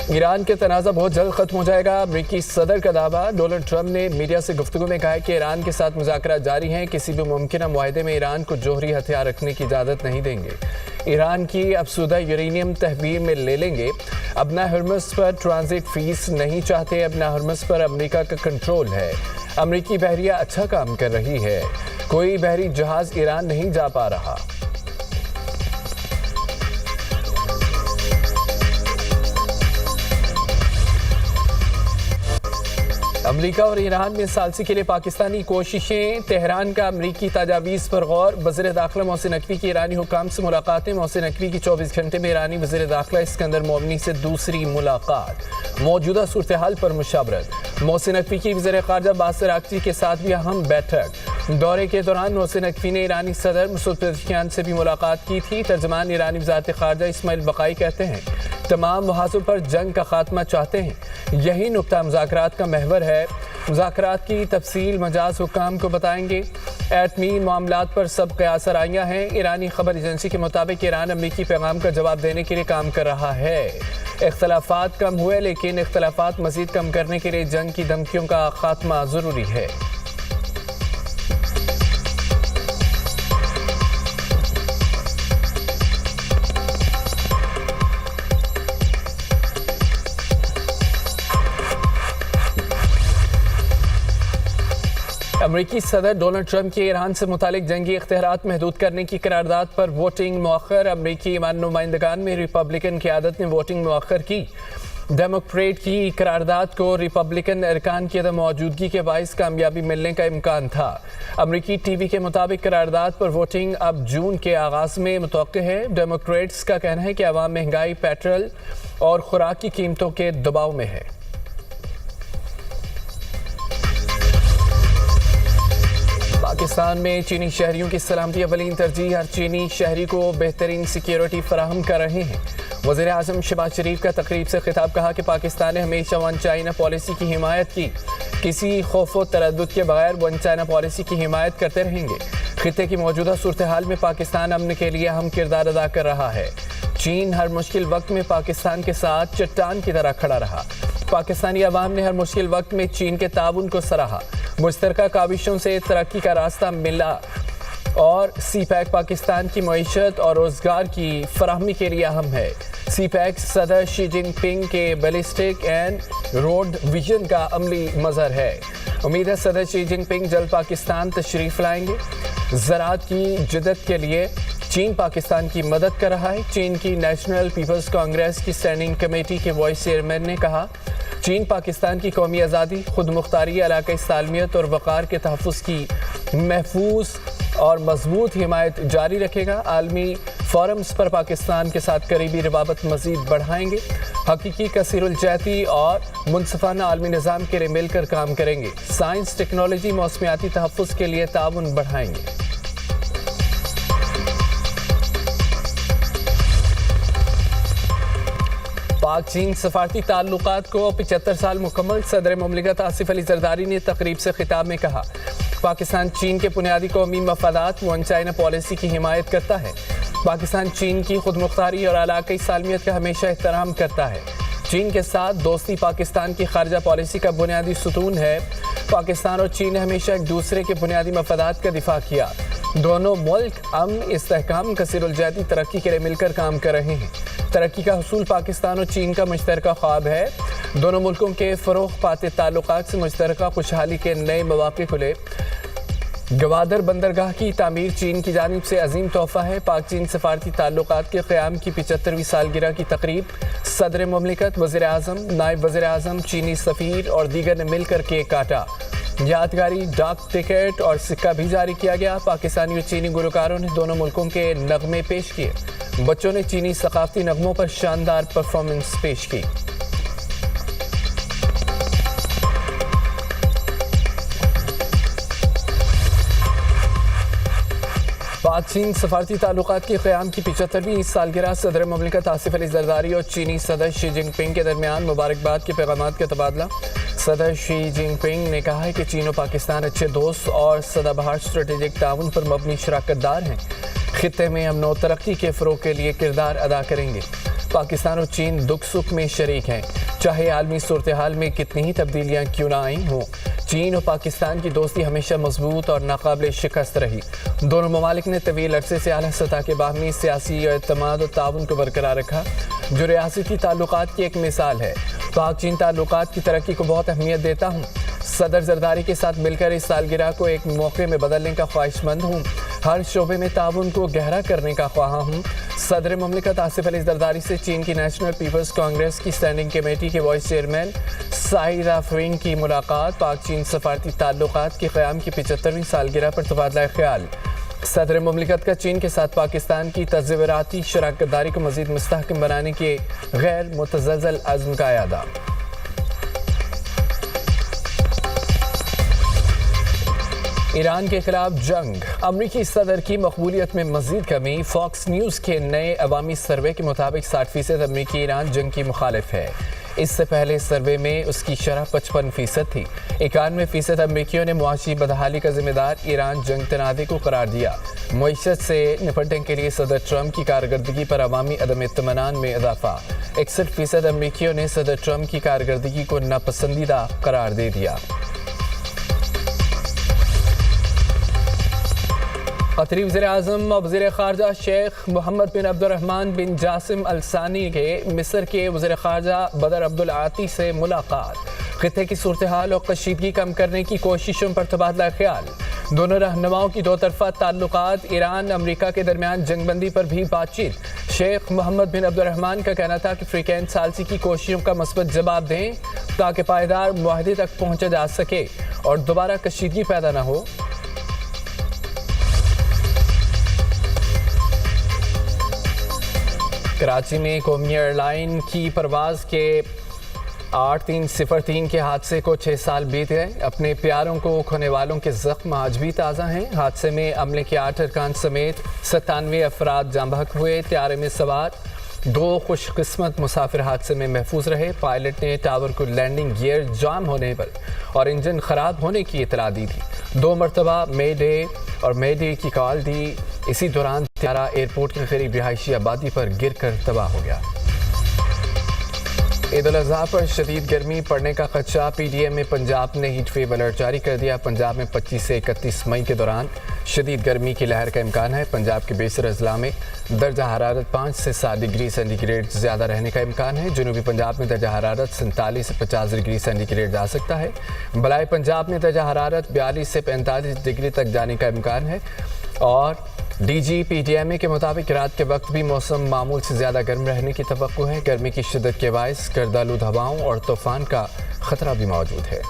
ایران کے تنازع بہت جلد ختم ہو جائے گا، امریکی صدر کا دعویٰ۔ ڈونلڈ ٹرمپ نے میڈیا سے گفتگو میں کہا کہ ایران کے ساتھ مذاکرات جاری ہیں، کسی بھی ممکنہ معاہدے میں ایران کو جوہری ہتھیار رکھنے کی اجازت نہیں دیں گے۔ ایران کی افزودہ یورینیم تحویل میں لے لیں گے۔ ابنا ہرمز پر ٹرانزٹ فیس نہیں چاہتے، ابنا ہرمز پر امریکہ کا کنٹرول ہے۔ امریکی بحریہ اچھا کام کر رہی ہے، کوئی بحری جہاز ایران نہیں جا پا رہا۔ امریکہ اور ایران میں ثالثی کے لیے پاکستانی کوششیں، تہران کا امریکی تجاویز پر غور۔ وزیر داخلہ محسن نقوی کی ایرانی حکام سے ملاقاتیں، محسن نقوی کی 24 گھنٹے میں ایرانی وزیر داخلہ اسکندر مومنی سے دوسری ملاقات، موجودہ صورتحال پر مشاورت۔ محسن نقوی کی وزیر خارجہ باسر اراغچی کے ساتھ بھی اہم بیٹھک۔ دورے کے دوران محسن نقوی نے ایرانی صدر مسعود پزشکیان سے بھی ملاقات کی تھی۔ ترجمان ایرانی وزارت خارجہ اسماعیل بقائی کہتے ہیں تمام محاذوں پر جنگ کا خاتمہ چاہتے ہیں، یہی نقطہ مذاکرات کا محور ہے۔ مذاکرات کی تفصیل مجاز حکام کو بتائیں گے۔ ایٹمی معاملات پر سب قیاس آرائیاں ہیں۔ ایرانی خبر ایجنسی کے مطابق ایران امریکی پیغام کا جواب دینے کے لیے کام کر رہا ہے۔ اختلافات کم ہوئے، لیکن اختلافات مزید کم کرنے کے لیے جنگ کی دھمکیوں کا خاتمہ ضروری ہے۔ امریکی صدر ڈونلڈ ٹرمپ کی ایران سے متعلق جنگی اختیارات محدود کرنے کی قرارداد پر ووٹنگ مؤخر۔ امریکی ایوان نمائندگان میں ریپبلکن قیادت نے ووٹنگ مؤخر کی۔ ڈیموکریٹ کی قرارداد کو ریپبلکن ارکان کی عدم موجودگی کے باعث کامیابی ملنے کا امکان تھا۔ امریکی ٹی وی کے مطابق قرارداد پر ووٹنگ اب جون کے آغاز میں متوقع ہے۔ ڈیموکریٹس کا کہنا ہے کہ عوام مہنگائی، پیٹرول اور خوراک کی قیمتوں کے دباؤ میں ہے۔ پاکستان میں چینی شہریوں کی سلامتی اولین ترجیح، ہر چینی شہری کو بہترین سیکیورٹی فراہم کر رہے ہیں۔ وزیر اعظم شہباز شریف کا تقریب سے خطاب، کہا کہ پاکستان نے ہمیشہ ون چائنا پالیسی کی حمایت کی، کسی خوف و تردد کے بغیر ون چائنا پالیسی کی حمایت کرتے رہیں گے۔ خطے کی موجودہ صورتحال میں پاکستان امن کے لیے اہم کردار ادا کر رہا ہے۔ چین ہر مشکل وقت میں پاکستان کے ساتھ چٹان کی طرح کھڑا رہا۔ پاکستانی عوام نے ہر مشکل وقت میں چین کے تعاون کو سراہا۔ مشترکہ کاوشوں سے ترقی کا راستہ ملا اور سی پیک پاکستان کی معیشت اور روزگار کی فراہمی کے لیے اہم ہے۔ سی پیک صدر شی جن پنگ کے بیلسٹک اینڈ روڈ ویژن کا عملی مظہر ہے۔ امید ہے صدر شی جن پنگ جلد پاکستان تشریف لائیں گے۔ زراعت کی جدت کے لیے چین پاکستان کی مدد کر رہا ہے۔ چین کی نیشنل پیپلز کانگریس کی اسٹینڈنگ کمیٹی کے وائس چیئرمین نے کہا چین پاکستان کی قومی آزادی، خود مختاری، علاقائی سالمیت اور وقار کے تحفظ کی محفوظ اور مضبوط حمایت جاری رکھے گا۔ عالمی فورمز پر پاکستان کے ساتھ قریبی روابط مزید بڑھائیں گے۔ حقیقی کثیر الجہتی اور منصفانہ عالمی نظام کے لیے مل کر کام کریں گے۔ سائنس، ٹیکنالوجی، موسمیاتی تحفظ کے لیے تعاون بڑھائیں گے۔ پاک چین سفارتی تعلقات کو 75 سال مکمل، صدر مملکت آصف علی زرداری نے تقریب سے خطاب میں کہا پاکستان چین کے بنیادی قومی مفادات ون چائنا پالیسی کی حمایت کرتا ہے۔ پاکستان چین کی خود مختاری اور علاقائی سالمیت کا ہمیشہ احترام کرتا ہے۔ چین کے ساتھ دوستی پاکستان کی خارجہ پالیسی کا بنیادی ستون ہے۔ پاکستان اور چین نے ہمیشہ ایک دوسرے کے بنیادی مفادات کا دفاع کیا۔ دونوں ملک امن، استحکام، کثیر الجہتی ترقی کے لیے مل کر کام کر رہے ہیں۔ ترقی کا حصول پاکستان اور چین کا مشترکہ خواب ہے۔ دونوں ملکوں کے فروغ پاتے تعلقات سے مشترکہ خوشحالی کے نئے مواقع کھلے۔ گوادر بندرگاہ کی تعمیر چین کی جانب سے عظیم تحفہ ہے۔ پاک چین سفارتی تعلقات کے قیام کی 75ویں سالگرہ کی تقریب، صدر مملکت، وزیر اعظم، نائب وزیر اعظم، چینی سفیر اور دیگر نے مل کر کیک کاٹا۔ یادگاری ڈاک ٹکٹ اور سکہ بھی جاری کیا گیا۔ پاکستانی اور چینی گلوکاروں نے دونوں ملکوں کے نغمے پیش کیے۔ بچوں نے چینی ثقافتی نغموں پر شاندار پرفارمنس پیش کی۔ پاک چین سفارتی تعلقات کے قیام کی 75ویں سالگرہ، صدر مملکت آصف علی زرداری اور چینی صدر شی جن پنگ کے درمیان مبارکباد کے پیغامات کا تبادلہ۔ صدر شی جن پنگ نے کہا ہے کہ چین و پاکستان اچھے دوست اور سدا بہار اسٹریٹجک تعاون پر مبنی شراکت دار ہیں، خطے میں امن و ترقی کے فروغ کے لیے کردار ادا کریں گے۔ پاکستان اور چین دکھ سکھ میں شریک ہیں، چاہے عالمی صورتحال میں کتنی ہی تبدیلیاں کیوں نہ آئی ہوں۔ چین اور پاکستان کی دوستی ہمیشہ مضبوط اور ناقابل شکست رہی۔ دونوں ممالک نے طویل عرصے سے اعلیٰ سطح کے باہمی سیاسی اعتماد اور تعاون کو برقرار رکھا، جو ریاستی تعلقات کی ایک مثال ہے۔ پاک چین تعلقات کی ترقی کو بہت اہمیت دیتا ہوں۔ صدر زرداری کے ساتھ مل کر اس سالگرہ کو ایک موقع میں بدلنے کا خواہش مند ہوں۔ ہر شعبے میں تعاون کو گہرا کرنے کا خواہاں ہوں۔ صدر مملکت آصف علی زرداری سے چین کی نیشنل پیپلز کانگریس کی اسٹینڈنگ کمیٹی کے وائس چیئرمین سائی رافوینگ کی ملاقات۔ پاک چین سفارتی تعلقات کے قیام کی 75ویں سالگرہ پر تبادلہ خیال۔ صدر مملکت کا چین کے ساتھ پاکستان کی تصوراتی شراکت داری کو مزید مستحکم بنانے کے غیر متزلزل عزم کا اعادہ۔ ایران کے خلاف جنگ، امریکی صدر کی مقبولیت میں مزید کمی۔ فاکس نیوز کے نئے عوامی سروے کے مطابق 60% امریکی ایران جنگ کی مخالف ہے۔ اس سے پہلے سروے میں اس کی شرح 55% تھی۔ 91% امریکیوں نے معاشی بدحالی کا ذمہ دار ایران جنگ تنازع کو قرار دیا۔ معیشت سے نپٹنے کے لیے صدر ٹرمپ کی کارکردگی پر عوامی عدم اطمینان میں اضافہ۔ 61% امریکیوں نے صدر ٹرمپ کی کارکردگی کو ناپسندیدہ قرار دے دیا۔ قطری وزیر اعظم اور وزیر خارجہ شیخ محمد بن عبد الرحمن بن جاسم الثانی کے مصر کے وزیر خارجہ بدر عبدالعاطی سے ملاقات۔ خطے کی صورتحال اور کشیدگی کم کرنے کی کوششوں پر تبادلہ خیال۔ دونوں رہنماؤں کی دو طرفہ تعلقات، ایران امریکہ کے درمیان جنگ بندی پر بھی بات چیت۔ شیخ محمد بن عبد الرحمن کا کہنا تھا کہ افریقین ثالثی کی کوششوں کا مثبت جواب دیں تاکہ پائیدار معاہدے تک پہنچا جا سکے اور دوبارہ کشیدگی پیدا نہ ہو۔ کراچی میں قومی ایئر لائن کی پرواز کے 8303 کے حادثے کو 6 سال بیت گئے۔ اپنے پیاروں کو کھونے والوں کے زخم آج بھی تازہ ہیں۔ حادثے میں عملے کے 8 ارکان سمیت 97 افراد جاں بحق ہوئے۔ طیارے میں سوار 2 خوش قسمت مسافر حادثے میں محفوظ رہے۔ پائلٹ نے ٹاور کو لینڈنگ گیئر جام ہونے پر اور انجن خراب ہونے کی اطلاع دی تھی۔ 2 مرتبہ مے ڈے اور مے ڈے کی کال دی۔ اسی دوران طیارہ ایئرپورٹ کے قریب رہائشی آبادی پر گر کر تباہ ہو گیا۔ عید الاضحیٰ پر شدید گرمی پڑنے کا خدشہ، پی ڈی ایم میں پنجاب نے ہیٹ ویو الرٹ جاری کر دیا۔ پنجاب میں 25 سے 31 مئی کے دوران شدید گرمی کی لہر کا امکان ہے۔ پنجاب کے بیشتر اضلاع میں درجہ حرارت 5 سے 7 ڈگری سینٹی گریڈ زیادہ رہنے کا امکان ہے۔ جنوبی پنجاب میں درجہ حرارت 47 سے 50 ڈگری سینٹی گریڈ جا سکتا ہے۔ بلائی پنجاب میں درجہ حرارت 42 سے 45 ڈگری تک جانے کا امکان ہے۔ اور D G P D M A کے مطابق رات کے وقت بھی موسم معمول سے زیادہ گرم رہنے کی توقع ہے۔ گرمی کی شدت کے باعث گرد آلود ہواؤں اور طوفان کا خطرہ بھی موجود ہے۔